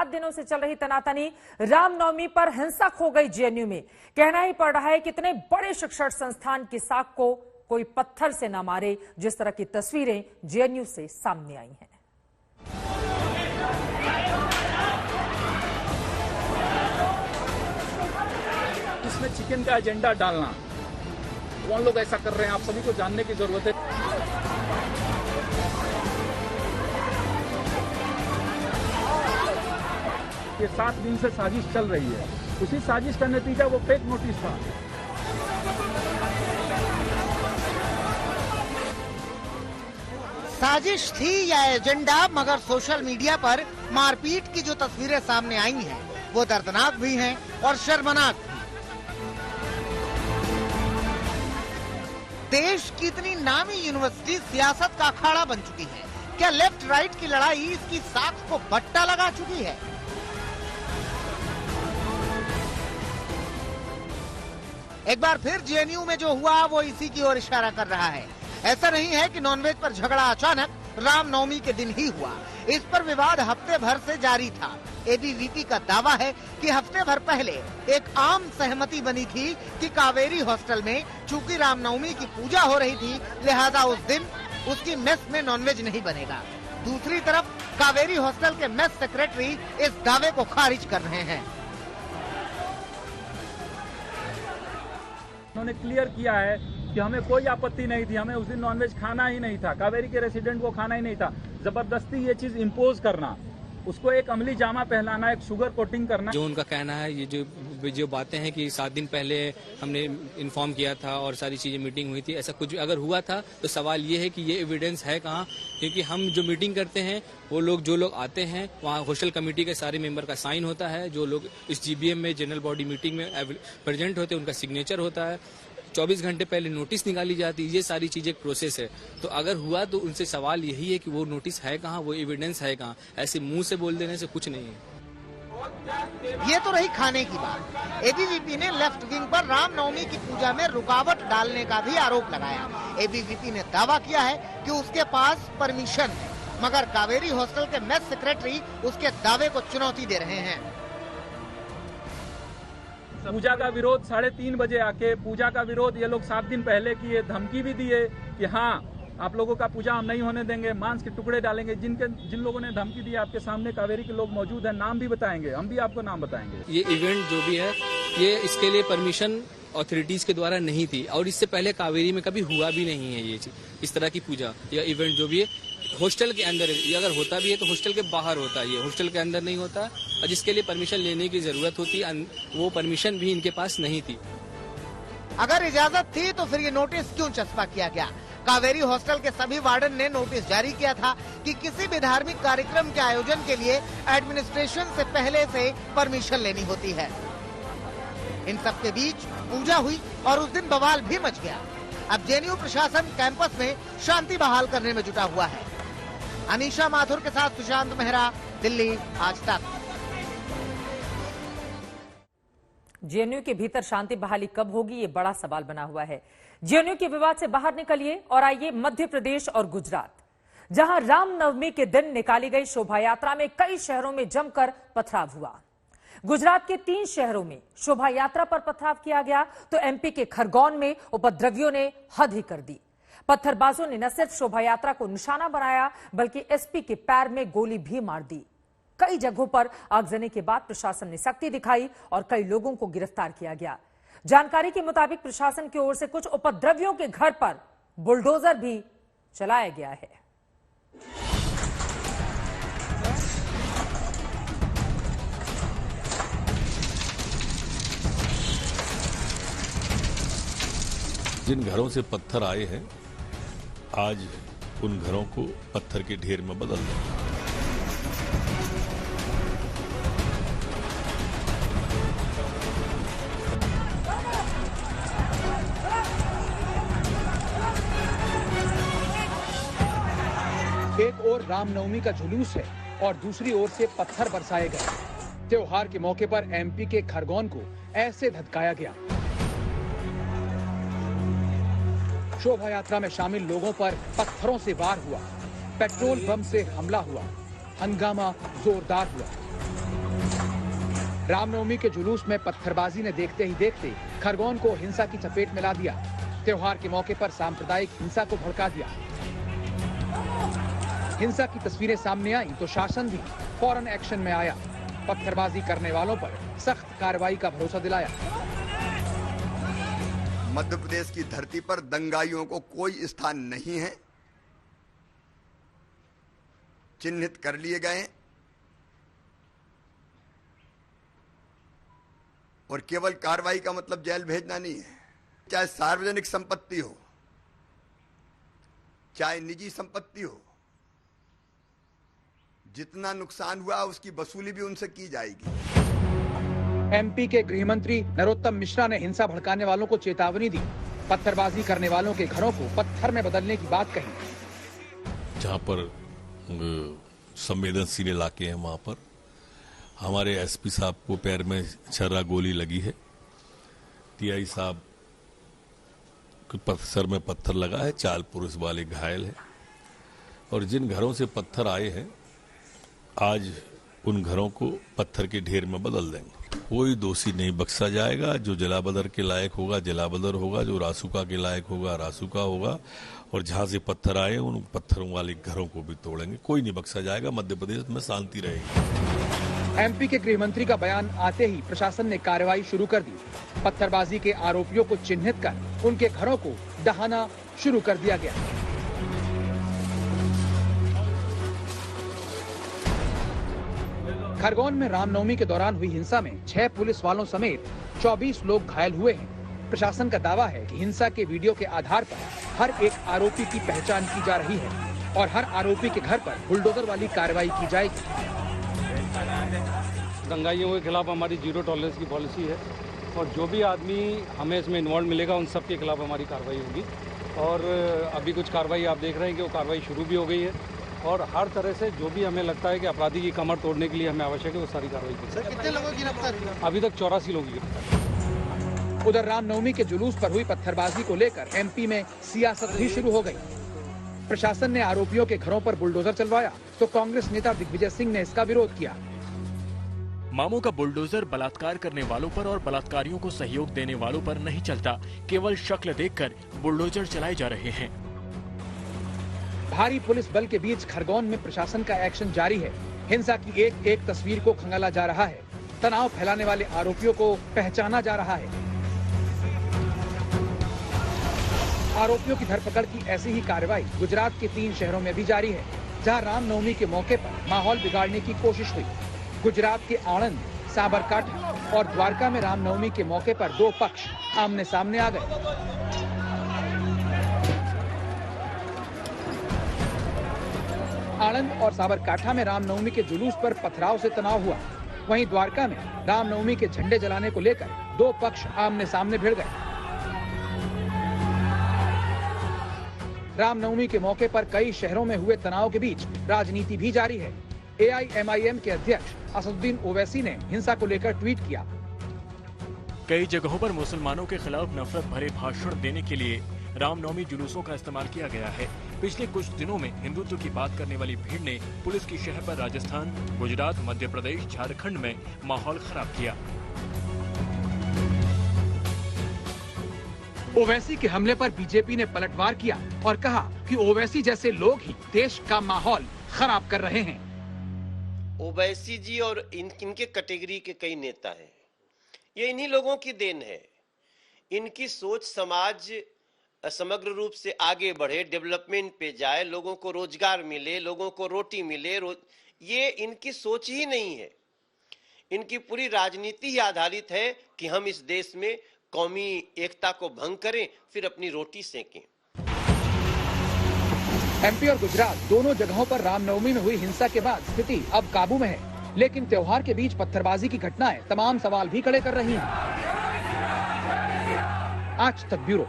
7 दिनों से चल रही तनातनी रामनवमी पर हिंसक हो गई जेएनयू में। कहना ही पड़ रहा है कि इतने बड़े शिक्षण संस्थान की साख को कोई पत्थर से न मारे, जिस तरह की तस्वीरें जेएनयू से सामने आई हैं। इसमें चिकन का एजेंडा डालना, कौन लोग ऐसा कर रहे हैं, आप सभी को जानने की जरूरत है। ये 7 दिन से साजिश चल रही है, उसी साजिश का नतीजा वो फेक नोटिस था। साजिश थी या एजेंडा, मगर सोशल मीडिया पर मारपीट की जो तस्वीरें सामने आई हैं, वो दर्दनाक भी हैं और शर्मनाक भी। देश की इतनी नामी यूनिवर्सिटी सियासत का अखाड़ा बन चुकी है। क्या लेफ्ट राइट की लड़ाई इसकी साख को बट्टा लगा चुकी है? एक बार फिर जेएनयू में जो हुआ वो इसी की ओर इशारा कर रहा है। ऐसा नहीं है कि नॉनवेज पर झगड़ा अचानक रामनवमी के दिन ही हुआ। इस पर विवाद हफ्ते भर से जारी था। एबीवीपी का दावा है कि हफ्ते भर पहले एक आम सहमति बनी थी कि कावेरी हॉस्टल में चूंकि रामनवमी की पूजा हो रही थी, लिहाजा उस दिन उसकी मेस में नॉनवेज नहीं बनेगा। दूसरी तरफ कावेरी हॉस्टल के मेस सेक्रेटरी इस दावे को खारिज कर रहे हैं। उन्होंने क्लियर किया है कि हमें कोई आपत्ति नहीं थी, हमें उस दिन नॉनवेज खाना ही नहीं था, कावेरी के रेसिडेंट को खाना ही नहीं था। जबरदस्ती ये चीज इम्पोज करना, उसको एक अमली जामा पहनाना, एक शुगर कोटिंग करना। जो उनका कहना है, ये जो बातें हैं कि 7 दिन पहले हमने इन्फॉर्म किया था और सारी चीजें मीटिंग हुई थी, ऐसा कुछ अगर हुआ था तो सवाल ये है कि ये एविडेंस है कहाँ? क्योंकि हम जो मीटिंग करते हैं वो लोग जो लोग आते हैं वहाँ हॉस्टल कमेटी के सारे मेंबर का साइन होता है, जो लोग इस जीबीएम में जनरल बॉडी मीटिंग में प्रेजेंट होते हैं उनका सिग्नेचर होता है, 24 घंटे पहले नोटिस निकाली जाती है। ये सारी चीजें प्रोसेस है। तो अगर हुआ तो उनसे सवाल यही है कि वो नोटिस है कहाँ, वो एविडेंस है कहाँ? ऐसे मुंह से बोल देने से कुछ नहीं है। ये तो रही खाने की बात। एबीवीपी ने लेफ्ट विंग पर रामनवमी की पूजा में रुकावट डालने का भी आरोप लगाया। एबीवीपी ने दावा किया है कि उसके पास परमिशन है, मगर कावेरी हॉस्टल के मेस सेक्रेटरी उसके दावे को चुनौती दे रहे हैं। पूजा का विरोध 3:30 बजे आके पूजा का विरोध ये लोग 7 दिन पहले किए, धमकी भी दिए कि हाँ आप लोगों का पूजा हम नहीं होने देंगे, मांस के टुकड़े डालेंगे। जिन लोगों ने धमकी दी आपके सामने कावेरी के लोग मौजूद हैं, नाम भी बताएंगे, हम भी आपको नाम बताएंगे। ये इवेंट जो भी है ये इसके लिए परमिशन अथॉरिटीज के द्वारा नहीं थी और इससे पहले कावेरी में कभी हुआ भी नहीं है ये चीज, इस तरह की पूजा या इवेंट जो भी है हॉस्टल के अंदर। ये अगर होता भी है तो हॉस्टल के बाहर होता है, ये हॉस्टल के अंदर नहीं होता और जिसके लिए परमिशन लेने की जरूरत होती वो परमिशन भी इनके पास नहीं थी। अगर इजाजत थी तो फिर ये नोटिस क्यों चस्पा किया गया? कावेरी हॉस्टल के सभी वार्डन ने नोटिस जारी किया था कि किसी भी धार्मिक कार्यक्रम के आयोजन के लिए एडमिनिस्ट्रेशन से पहले से परमिशन लेनी होती है। इन सब के बीच पूजा हुई और उस दिन बवाल भी मच गया। अब जेएनयू प्रशासन कैंपस में शांति बहाल करने में जुटा हुआ है। अनीशा माथुर के साथ सुशांत मेहरा, दिल्ली आज तक। जेएनयू के भीतर शांति बहाली कब होगी, ये बड़ा सवाल बना हुआ है। जेएनयू के विवाद से बाहर निकलिए और आइए मध्य प्रदेश और गुजरात, जहां रामनवमी के दिन निकाली गई शोभा यात्रा में कई शहरों में जमकर पथराव हुआ। गुजरात के 3 शहरों में शोभा यात्रा पर पथराव किया गया तो एमपी के खरगोन में उपद्रवियों ने हद ही कर दी। पत्थरबाजों ने न सिर्फ शोभा यात्रा को निशाना बनाया बल्कि एसपी के पैर में गोली भी मार दी। कई जगहों पर आगजनी के बाद प्रशासन ने सख्ती दिखाई और कई लोगों को गिरफ्तार किया गया। जानकारी के मुताबिक प्रशासन की ओर से कुछ उपद्रवियों के घर पर बुलडोजर भी चलाया गया है। जिन घरों से पत्थर आए हैं आज उन घरों को पत्थर के ढेर में बदल दें। एक ओर रामनवमी का जुलूस है और दूसरी ओर से पत्थर बरसाए गए। त्योहार के मौके पर एमपी के खरगोन को ऐसे धधकाया गया। शोभा यात्रा में शामिल लोगों पर पत्थरों से वार हुआ, पेट्रोल बम से हमला हुआ, हंगामा जोरदार हुआ। रामनवमी के जुलूस में पत्थरबाजी ने देखते ही देखते खरगोन को हिंसा की चपेट में ला दिया। त्योहार के मौके पर सांप्रदायिक हिंसा को भड़का दिया। हिंसा की तस्वीरें सामने आई तो शासन भी फौरन एक्शन में आया। पत्थरबाजी करने वालों पर सख्त कार्रवाई का भरोसा दिलाया। मध्य प्रदेश की धरती पर दंगाइयों को कोई स्थान नहीं है, चिन्हित कर लिए गए और केवल कार्रवाई का मतलब जेल भेजना नहीं है। चाहे सार्वजनिक संपत्ति हो, चाहे निजी संपत्ति हो, जितना नुकसान हुआ उसकी वसूली भी उनसे की जाएगी। एमपी के गृह मंत्री नरोत्तम मिश्रा ने हिंसा भड़काने वालों को चेतावनी दी। पत्थरबाजी करने वालों के घरों को पत्थर में बदलने की बात कही। जहां पर संवेदनशील इलाके हैं वहां पर हमारे एसपी साहब को पैर में छर्रा गोली लगी है। टीआई साहब सर में पत्थर लगा है। 4 पुलिस वाले घायल हैं और जिन घरों से पत्थर आए हैं आज उन घरों को पत्थर के ढेर में बदल देंगे। कोई दोषी नहीं बख्शा जाएगा। जो जलाबदर के लायक होगा जलाबदर होगा, जो रासुका के लायक होगा रासुका होगा, और जहां से पत्थर आए उन पत्थरों वाले घरों को भी तोड़ेंगे। कोई नहीं बख्शा जाएगा। मध्य प्रदेश में शांति रहेगी। एमपी के गृह मंत्री का बयान आते ही प्रशासन ने कार्रवाई शुरू कर दी। पत्थरबाजी के आरोपियों को चिन्हित कर उनके घरों को दहाना शुरू कर दिया गया। खरगोन में रामनवमी के दौरान हुई हिंसा में 6 पुलिस वालों समेत 24 लोग घायल हुए हैं। प्रशासन का दावा है कि हिंसा के वीडियो के आधार पर हर एक आरोपी की पहचान की जा रही है और हर आरोपी के घर पर बुलडोजर वाली कार्रवाई की जाएगी। दंगाइयों के खिलाफ हमारी 0 टॉलरेंस की पॉलिसी है और जो भी आदमी हमें इसमें इन्वॉल्व मिलेगा उन सब के खिलाफ हमारी कार्रवाई होगी। और अभी कुछ कार्रवाई आप देख रहे हैं कि वो कार्रवाई शुरू भी हो गई है और हर तरह से जो भी हमें लगता है कि अपराधी की कमर तोड़ने के लिए हमें आवश्यक है वो सारी कार्रवाई की। सर, कितने लोगों की गिरफ्तार हुई? अभी तक 84 लोगों की गिरफ्तार। उधर रामनवमी के जुलूस पर हुई पत्थरबाजी को लेकर एमपी में सियासत भी शुरू हो गई। प्रशासन ने आरोपियों के घरों पर बुलडोजर चलवाया तो कांग्रेस नेता दिग्विजय सिंह ने इसका विरोध किया। मामों का बुलडोजर बलात्कार करने वालों पर और बलात्कारियों को सहयोग देने वालों पर नहीं चलता, केवल शक्ल देखकर बुलडोजर चलाए जा रहे हैं। भारी पुलिस बल के बीच खरगोन में प्रशासन का एक्शन जारी है। हिंसा की एक एक तस्वीर को खंगाला जा रहा है। तनाव फैलाने वाले आरोपियों को पहचाना जा रहा है। आरोपियों की धरपकड़ की ऐसी ही कार्रवाई गुजरात के 3 शहरों में भी जारी है, जहां रामनवमी के मौके पर माहौल बिगाड़ने की कोशिश हुई। गुजरात के आणंद, साबरकांठा और द्वारका में रामनवमी के मौके पर 2 पक्ष आमने सामने आ गए। आणंद और साबरकांठा में रामनवमी के जुलूस पर पथराव से तनाव हुआ। वहीं द्वारका में रामनवमी के झंडे जलाने को लेकर 2 पक्ष आमने सामने भिड़ गए। रामनवमी के मौके पर कई शहरों में हुए तनाव के बीच राजनीति भी जारी है। AIMIM के अध्यक्ष असदुद्दीन ओवैसी ने हिंसा को लेकर ट्वीट किया। कई जगहों पर मुसलमानों के खिलाफ नफरत भरे भाषण देने के लिए रामनवमी जुलूसों का इस्तेमाल किया गया है। पिछले कुछ दिनों में हिंदुत्व की बात करने वाली भीड़ ने पुलिस की शह पर राजस्थान, गुजरात, मध्य प्रदेश, झारखंड में माहौल खराब किया। ओवैसी के हमले पर बीजेपी ने पलटवार किया और कहा कि ओवैसी जैसे लोग ही देश का माहौल खराब कर रहे हैं। ओवैसी जी और इनके कैटेगरी के कई नेता हैं, ये इन्हीं लोगों की देन है। इनकी सोच समाज समग्र रूप से आगे बढ़े, डेवलपमेंट पे जाए, लोगों को रोजगार मिले, लोगों को रोटी मिले, ये इनकी सोच ही नहीं है। इनकी पूरी राजनीति ही आधारित है कि हम इस देश में कौमी एकता को भंग करें, फिर अपनी रोटी सेकें। एमपी और गुजरात दोनों जगहों पर रामनवमी में हुई हिंसा के बाद स्थिति अब काबू में है, लेकिन त्योहार के बीच पत्थरबाजी की घटनाएं तमाम सवाल भी खड़े कर रही हैं। आज तक ब्यूरो।